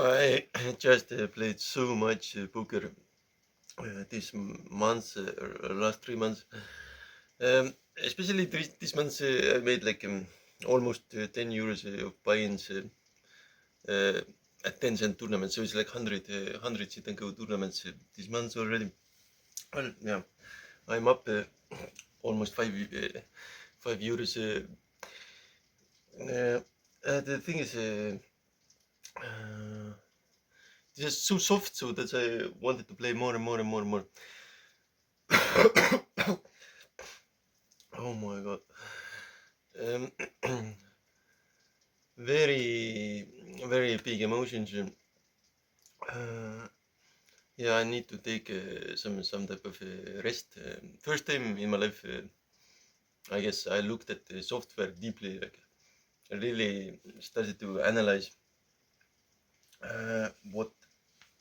I just played so much poker this month, or last 3 months. Especially this month, I made like almost 10 euros of buy-ins uh, at 10-cent tournaments. So it's like 100 sit and go tournaments this month already. Well, yeah, I'm up almost 5 euros. The thing is, it's just so soft, so that I wanted to play more and more and more and more. Oh my god. Um, very big emotions. Yeah, I need to take some type of rest. First time in my life, I guess I looked at the software deeply, like I really started to analyze what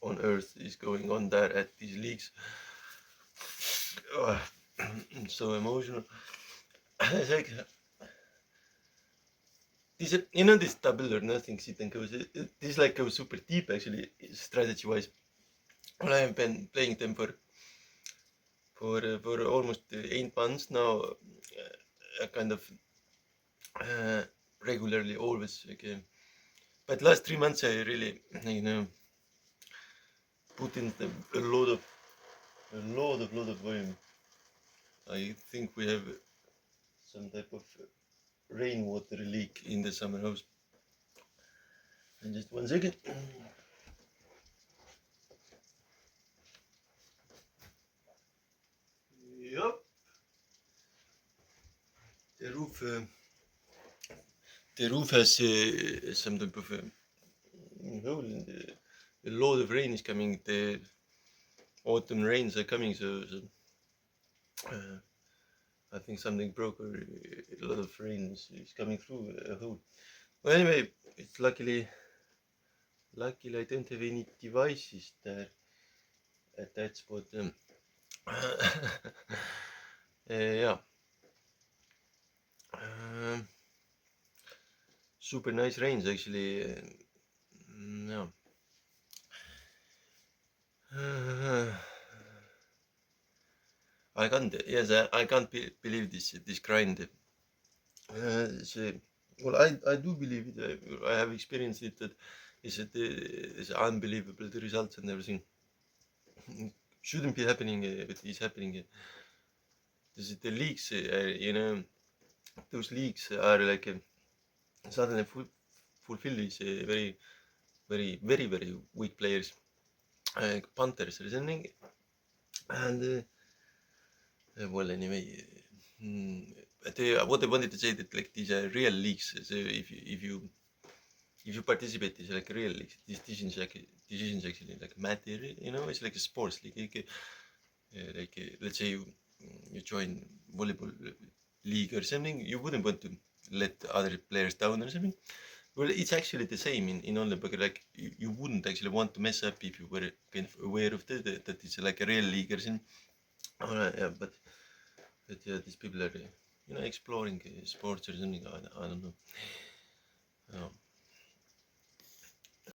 on earth is going on there at these leagues. So emotional. It's like this, this double or nothing sit and goes. This like goes super deep actually, strategy wise. Well, I have been playing them for almost 8 months now. Kind of regularly, always again. But last 3 months, I really, put in a lot of volume. I think we have some type of rainwater leak in the summer house. And just 1 second. Yup. The roof. The roof has some type of hole, and a lot of rain is coming. The autumn rains are coming, so I think something broke, or a lot of rain is coming through a hole. Well, anyway, it's luckily I don't have any devices there at that spot. Yeah. Super nice rains actually. Yeah. I can't believe this grind. Well, I do believe it. I have experienced it. That it's unbelievable, the results and everything. Shouldn't be happening, but it's happening. The leagues, those leagues are like suddenly fulfill these very weak players, punters or something. And well, anyway, what I wanted to say that like these are real leagues. So if you participate in like real leagues, these decisions actually like matter. It's like a sports league. Let's say you join volleyball league or something, you wouldn't want to let other players down or something. Well, it's actually the same in online poker. Like you wouldn't actually want to mess up if you were kind of aware of that it's like a real league or something. Yeah, but yeah, these people are exploring sports or something. I don't know.